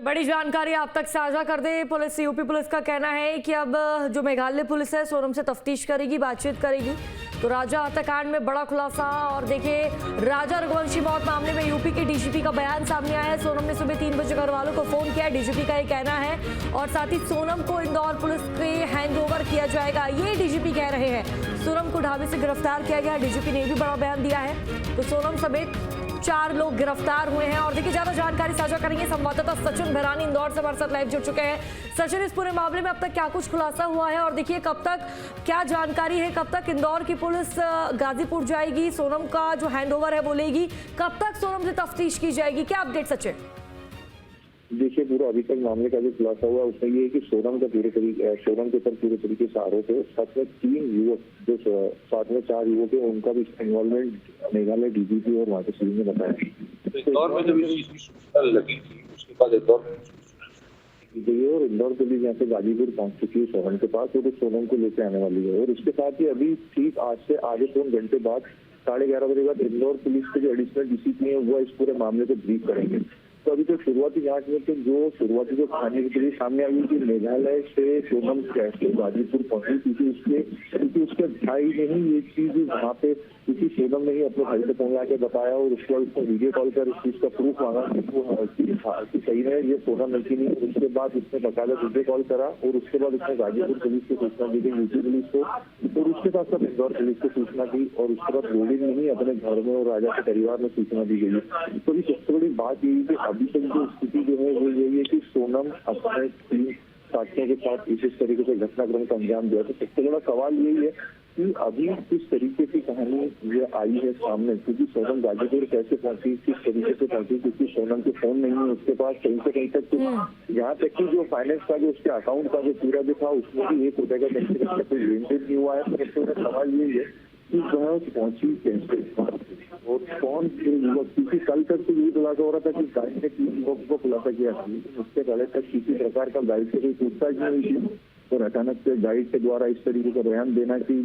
बड़ी जानकारी आप तक साझा कर दे। पुलिस यूपी पुलिस का कहना है कि अब जो मेघालय पुलिस है सोनम से तफ्तीश करेगी, बातचीत करेगी। तो राजा हत्याकांड में बड़ा खुलासा। और देखिए, राजा रघुवंशी मौत मामले में यूपी के डीजीपी का बयान सामने आया है। सोनम ने सुबह 3 बजे घर वालों को फोन किया, डीजीपी का ये कहना है। और साथ ही सोनम को इंदौर पुलिस के हैंडओवर किया जाएगा, ये डीजीपी कह रहे हैं। सोनम को ढाबे से गिरफ्तार किया गया, डीजीपी ने भी बड़ा बयान दिया है। तो सोनम समेत 4 लोग गिरफ्तार हुए हैं। और देखिए, ज्यादा जानकारी साझा करेंगे संवाददाता सचिन भरानी इंदौर से हमारे साथ लाइव जुड़ चुके हैं। सचिन, इस पूरे मामले में अब तक क्या कुछ खुलासा हुआ है और देखिए कब तक क्या जानकारी है, कब तक इंदौर की पुलिस गाजीपुर जाएगी, सोनम का जो हैंडओवर है वो लेगी, कब तक सोनम से तफ्तीश की जाएगी, क्या अपडेट सचिन? देखिए, पूरा अभी तक मामले का जो खुलासा हुआ उसमें ये है कि सोनम के ऊपर पूरे तरीके से आरोप है। साथ में 3 युवक जो साथ में 4 युवक है उनका भी इन्वॉल्वमेंट मेघालय डीजीपी और वहाँ के सीएम ने बताया। इंदौर में जब इस चीज की सूचना लगी थी उसके बाद इंदौर और इंदौर पुलिस यहाँ से गाजीपुर पहुंच चुकी है सोनम के पास, और सोनम को लेकर आने वाली है। और इसके साथ ही अभी ठीक आज से आधे 3 घंटे बाद 11:30 बजे बाद इंदौर पुलिस के जो एडिशनल डीसीपी है वो इस पूरे मामले को ब्रीफ करेंगे। तो अभी तो शुरुआती जांच में तो जो कहानी की सामने आई कि मेघालय से सोनम कैसे गाजीपुर पहुंची, क्योंकि उसके भाई ने ही ये चीज वहाँ पे, क्योंकि सोनम ने ही अपने भाई से पहुंचा के बताया और उसके बाद उसको वीडियो कॉल कर इस चीज का प्रूफ मांगा कि सही है ये सोनम लड़की नहीं। उसके बाद उसने बकायदा वीडियो कॉल करा और उसके बाद उसने गाजीपुर पुलिस को सूचना दी थी, यूपी पुलिस को, और उसके साथ साथ इंदौर पुलिस को सूचना दी। और उसके बाद रोडिंग में ही अपने घर में और राजा के परिवार में सूचना दी गई। तो अभी सबसे बड़ी बात यही कि अभी तक जो स्थिति जो है वो यही है कि सोनम अपने 3 साथियों के साथ इस तरीके से घटनाक्रम का अंजाम दिया। तो सबसे बड़ा सवाल यही है कि अभी किस तरीके की कहानी ये आई है सामने, क्योंकि सोनम गाजीपुर कैसे पहुंची, किस तरीके से पहुंची, क्योंकि सोनम के फोन नहीं है उसके पास कहीं से कहीं तक। तो यहाँ तक कि जो फाइनेंस का जो उसके अकाउंट का जो पूरा भी था उसमें भी एक होता है कि कोई लेनदेन नहीं हुआ है। तो सबसे बड़ा सवाल यही है कि वह पहुंची कैसे और कौन थे युवक, क्योंकि कल तक तो यही खुलासा हो रहा था कि गाइड ने 3 युवक को खुलासा किया था, लेकिन उससे पहले तक किसी प्रकार का गाइड से कोई पूछताछ नहीं हुई थी। और अचानक से गाइड के द्वारा इस तरीके का बयान देना कि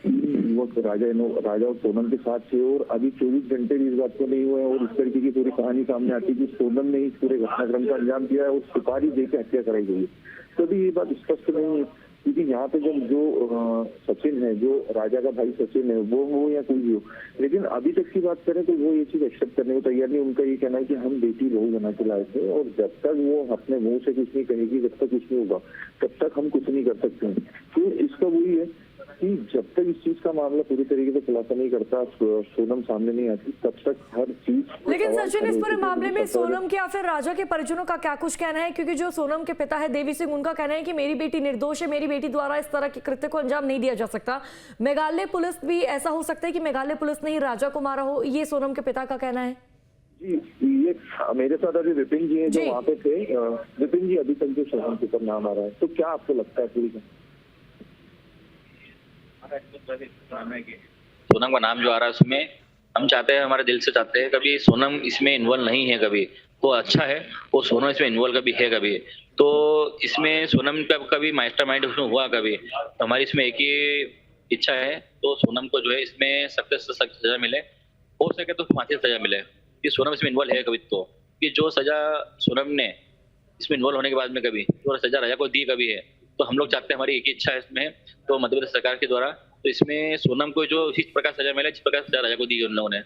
3 युवक राजा और सोनम के साथ थे, और अभी 24 घंटे भी इस बात को नहीं हुए और इस तरीके की पूरी कहानी सामने आती है कि सोनम ने इस पूरे घटनाक्रम का अंजाम दिया है और सुपारी देकर हत्या कराई गई है। तो अभी ये बात स्पष्ट नहीं है, क्योंकि यहाँ पे जब जो सचिन है, जो राजा का भाई सचिन है, वो हो या कोई भी हो, लेकिन अभी तक की बात करें तो वो ये चीज एक्सेप्ट करने को तैयार नहीं। उनका ये कहना है कि हम बेटी बहू बना के लाए थे और जब तक वो अपने मुंह से कुछ नहीं कहेगी, जब तक कुछ नहीं होगा तब तक हम कुछ नहीं कर सकते हैं। तो इसका वही है कि जब तक इस चीज का मामला पूरी तरीके से खुलासा नहीं करता, सोनम सामने नहीं आती, तब तक हर चीज। लेकिन सचिन, इस पूरे मामले में सोनम के या फिर राजा के परिजनों का क्या कुछ कहना है? क्योंकि जो सोनम के पिता है देवी सिंह, उनका कहना है कि मेरी बेटी निर्दोष है, मेरी बेटी द्वारा इस तरह के कृत्य को अंजाम नहीं दिया जा सकता। मेघालय पुलिस भी, ऐसा हो सकता है कि मेघालय पुलिस ने ही राजा को मारा हो, ये सोनम के पिता का कहना है। जी, ये मेरे साथ अभी विपिन जी हैं जो वहाँ पे थे। विपिन जी, अभी तक जो सोनम के ऊपर नाम आ रहा है, तो क्या आपको लगता है पूरी सोनम का नाम जो आ रहा है उसमें हम चाहते हैं, हमारे दिल से चाहते हैं कभी सोनम इसमें इन्वॉल्व नहीं है, कभी तो अच्छा है। वो सोनम इसमें इन्वॉल्व कभी है, कभी तो इसमें सोनम का कभी मास्टरमाइंड उसमें हुआ कभी, तो हमारी इसमें एक ही इच्छा है, तो सोनम को जो है इसमें सख्त से सख्त सजा मिले, हो सके तो फांसी सजा मिले कि सोनम इसमें इन्वॉल्व है कभी। तो कि जो सजा सोनम ने इसमें इन्वॉल्व होने के बाद में कभी जो सजा राजा को दी कभी है, तो हम लोग चाहते हैं, हमारी एक ही इच्छा है इसमें, तो मध्य प्रदेश सरकार के द्वारा तो इसमें सोनम को जो इस प्रकार सजा मिले जिस प्रकार सजा राजा को दी उन लोगों ने।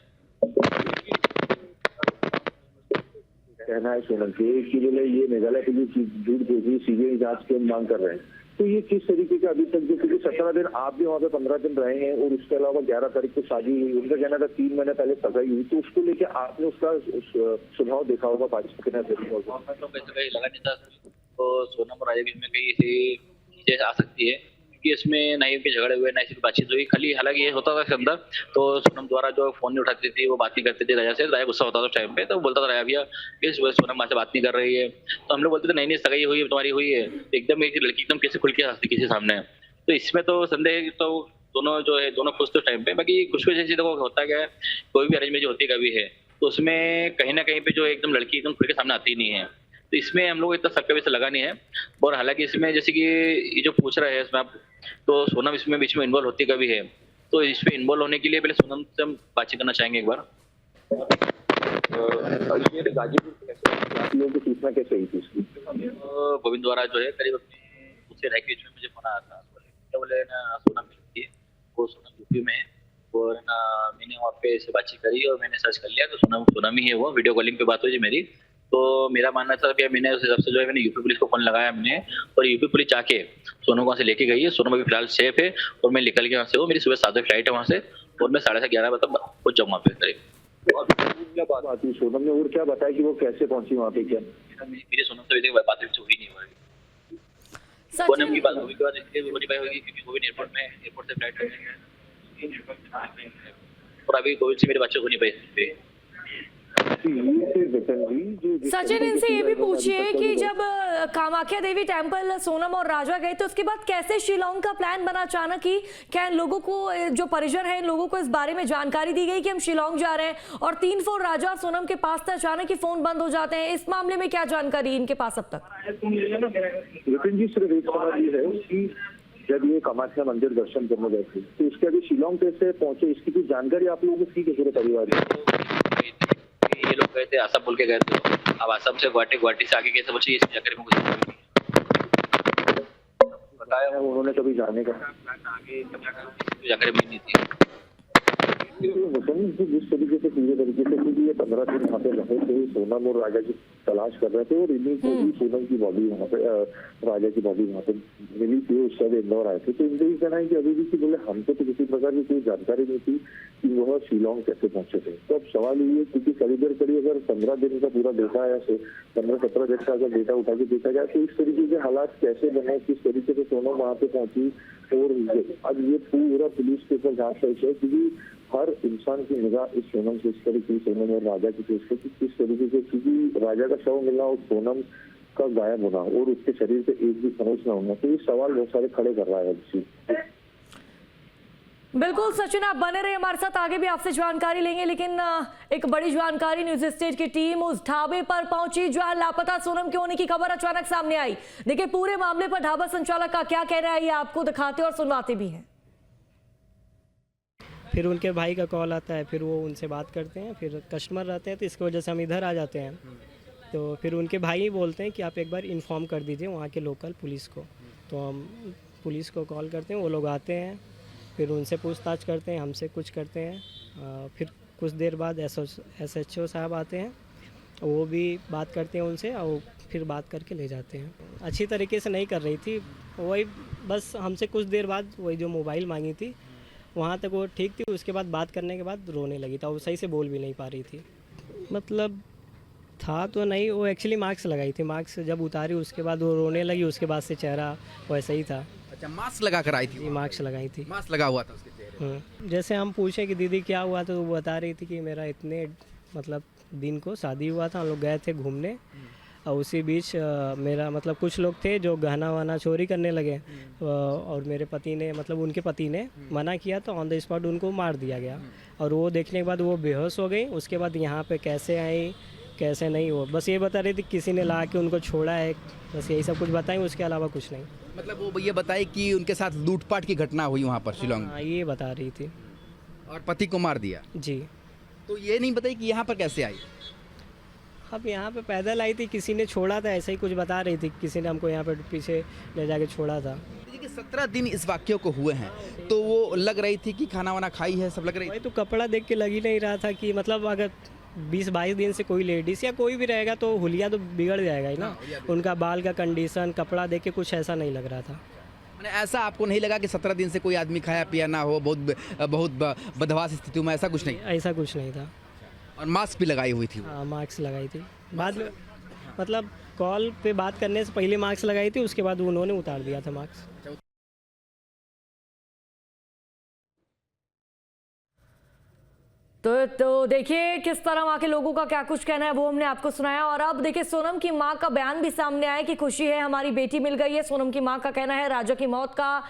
कहना है सोनम के कि ये मेघालय की झूठ भेजी सीबीआई जांच की मांग कर रहे हैं, तो ये किस तरीके का अभी तक, जो क्योंकि 17 दिन आप भी वहाँ पे 15 दिन रहे हैं और उसके अलावा 11 तारीख को शादी हुई, उनका कहना था 3 महीने पहले सगाई हुई, तो उसको लेके आपने उसका सुझाव देखा होगा पाकिस्तान लगा नहीं था। तो सोनम और राजा के बीच में कई ऐसी चीजें आ सकती है कि इसमें ना ही उनके झगड़े हुए, ना ही बातचीत हुई, खाली हालांकि ये होता था इसके अंदर, तो सोनम द्वारा जो फोन नहीं उठाती थी वो बात नहीं करती थी राजा से, राजा गुस्सा होता था उस टाइम पे, तो बोलता था राजा भैया इस वजह सोनम माँ से बात नहीं कर रही है, तो हम लोग बोलते थे नहीं नहीं सगाई हुई है तुम्हारी हुई है, एकदम एक लड़की एकदम कैसे खुल के हंसती किसी सामने। तो इसमें तो संदेह, तो दोनों जो है दोनों खुश थे उस टाइम पे। बाकी कुछ कुछ ऐसी देखो होता क्या है, कोई भी अरेंज में जो होती कभी है तो उसमें कहीं ना कहीं पे जो एकदम लड़की एकदम खुल के सामने आती नहीं है, तो इसमें हम लोग इतना शक कभी से लगा नहीं है। और हालांकि इसमें जैसे कि ये जो पूछ रहे हैं इसमें आप, तो सोनम इसमें बीच में इन्वॉल्व होती कभी है, तो इसमें इन्वॉल्व होने के लिए पहले सोनम से हम बातचीत करना चाहेंगे एक बार। ये गाजीपुर कैसे आप लोगों की सूचना कैसे आई थी इसकी? गोविंद द्वारा जो है करीब अपने उससे रह के बीच में मुझे फोन आया था। क्या बोले ना, सोनम मिलती है, वो सोनम यूपी में है। और ना मैंने वहाँ पे से बातचीत करी और मैंने सर्च कर लिया तो सोनम ही है वो। वीडियो कॉलिंग पे बात हुई थी मेरी। तो मेरा मानना था कि मैंने उस हिसाब से जो है मैंने यूपी पुलिस को फोन लगाया हमने, और यूपी पुलिस जाके सोनम वहाँ से लेके गई है। सोनम अभी फिलहाल सेफ है और मैं निकल के वहाँ से, वो मेरी सुबह 7 बजे फ्लाइट है वहाँ से, और मैं 11:30 बजे तक पहुँच जाऊँ वहाँ पे करीब। क्या बात आती सोनम ने और क्या बताया कि वो कैसे पहुंची वहाँ पे? क्या मेरी सोनम से अभी तक बात हुई नहीं हो रही। सोनम की बात होगी के बाद इसलिए वो नहीं पाई होगी क्योंकि गोविंद एयरपोर्ट से फ्लाइट है, और अभी गोविंद से मेरी बातचीत हो नहीं पाई। सचिन, इनसे ये भी पूछिए कि जब कामाख्या देवी टेम्पल सोनम और राजा गए तो उसके बाद कैसे शिलोंग का प्लान बना अचानक ही? क्या इन लोगों को, जो परिजन है, इन लोगों को इस बारे में जानकारी दी गई कि हम शिलोंग जा रहे हैं? और 3 फोन राजा और सोनम के पास था, अचानक ही फोन बंद हो जाते हैं। इस मामले में क्या जानकारी इनके पास अब तक? विपिन जी, सिर्फ एक सवाल ये है कि जब ये कामाख्या मंदिर दर्शन करने गए थे तो उसके अभी शिलोंग कैसे पहुंचे, इसकी कुछ जानकारी आप लोगों को थी कि पूरे परिवार में? ये लोग गए थे आसाम बोल के गए थे। अब आसाम से गुवाहाटी से आगे कैसे पहुंचे इस चक्कर में कुछ बताया है उन्होंने कभी जाने का? जानकारी भी नहीं थी। जिस तरीके से पूरे तरीके से, क्योंकि ये 15 दिन वहाँ पे रहे थे, सोनम और राजा की तलाश कर रहे थे और इन्हीं को भी सोनम की बॉडी वहाँ पे, राजा की बॉडी वहाँ पे मिली थी। उस समय इंदौर आए थे तो इनका ये कहना है कि अभी भी कि बोले हमको तो किसी प्रकार की कोई जानकारी नहीं थी कि वह शिलोंग कैसे पहुंचे थे। तो अब सवाल ये है क्योंकि करीब अगर 15 दिन का पूरा डेटा है, 15-17 दिन का अगर डेटा उठा के देखा जाए तो इस तरीके के हालात कैसे बने, किस तरीके से सोनम वहाँ पे पहुंची। और अब ये पूरा पुलिस के ऊपर जांच का विषय है क्योंकि हर इंसान की निगाह इस सोनम से, इस तरीके की सोनम और राजा की केस की किस तरीके से, क्योंकि राजा का शव मिलना और सोनम का गायब होना और उसके शरीर पे एक भी खरोच न होना, तो ये सवाल बहुत सारे खड़े कर रहा है इस बिल्कुल सचिन, आप बने रहे हमारे साथ, आगे भी आपसे जानकारी लेंगे। लेकिन एक बड़ी जानकारी, न्यूज स्टेट की टीम उस ढाबे पर पहुंची जहां लापता सोनम के होने की खबर अचानक सामने आई। देखिए पूरे मामले पर ढाबा संचालक का क्या कहना है, ये आपको दिखाते और सुनवाते भी हैं। फिर उनके भाई का कॉल आता है, फिर वो उनसे बात करते हैं, फिर कस्टमर रहते हैं तो इसकी वजह से हम इधर आ जाते हैं। तो फिर उनके भाई ही बोलते हैं कि आप एक बार इन्फॉर्म कर दीजिए वहाँ के लोकल पुलिस को। तो हम पुलिस को कॉल करते हैं, वो लोग आते हैं, फिर उनसे पूछताछ करते हैं, हमसे कुछ करते हैं। फिर कुछ देर बाद SHO साहब आते हैं, वो भी बात करते हैं उनसे और फिर बात करके ले जाते हैं। अच्छी तरीके से नहीं कर रही थी, वही बस हमसे कुछ देर बाद वही जो मोबाइल मांगी थी वहाँ तक वो ठीक थी, उसके बाद बात करने के बाद रोने लगी था। वो सही से बोल भी नहीं पा रही थी, मतलब था तो नहीं, वो एक्चुअली मास्क लगाई थी। मास्क जब उतारी उसके बाद वो रोने लगी, उसके बाद से चेहरा वैसा ही था। अच्छा, मास्क लगा कर आई थी? मास्क लगाई थी, मास्क लगा हुआ था उसके चेहरे। जैसे हम पूछे कि दीदी क्या हुआ तो वो बता रही थी कि मेरा इतने मतलब दिन को शादी हुआ था, हम लोग गए थे घूमने और उसी बीच मेरा मतलब कुछ लोग थे जो गहना वहना चोरी करने लगे और मेरे पति ने मतलब उनके पति ने मना किया तो ऑन द स्पॉट उनको मार दिया गया। और वो देखने के बाद वो बेहोश हो गई। उसके बाद यहाँ पे कैसे आई कैसे नहीं, वो बस ये बता रही थी किसी ने ला के उनको छोड़ा है, बस यही सब कुछ बताएं, उसके अलावा कुछ नहीं। मतलब वो भैया बताई कि उनके साथ लूटपाट की घटना हुई वहाँ पर शिलोंग में? हाँ, ये बता रही थी। और पति को मार दिया? जी। तो ये नहीं बताई कि यहाँ पर कैसे आई? अब यहाँ पे पैदल आई थी, किसी ने छोड़ा था, ऐसा ही कुछ बता रही थी, किसी ने हमको यहाँ पे पीछे ले जाके छोड़ा था। देखिए 17 दिन इस वाक्य को हुए हैं तो वो लग रही थी कि खाना वाना खाई है, सब लग रही वही तो कपड़ा देख के लग ही नहीं रहा था कि मतलब अगर 20-22 दिन से कोई लेडीज़ या कोई भी रहेगा तो हुलिया तो बिगड़ जाएगा ही ना। उनका बाल का कंडीशन, कपड़ा देख के कुछ ऐसा नहीं लग रहा था। मैंने ऐसा आपको नहीं लगा कि 17 दिन से कोई आदमी खाया पिया ना हो, बहुत बदहवास स्थिति में, ऐसा कुछ नहीं? ऐसा कुछ नहीं था। और मास्क भी लगाई हुई थी? हाँ, मास्क लगाई थी। बाद में मतलब कॉल पे बात करने से पहले मास्क लगाई थी, उसके बाद उन्होंने उतार दिया था मास्क। तो देखिए किस तरह वहाँ के लोगों का क्या कुछ कहना है वो हमने आपको सुनाया। और अब देखिए सोनम की मां का बयान भी सामने आया कि खुशी है, हमारी बेटी मिल गई है। सोनम की मां का कहना है राजा की मौत का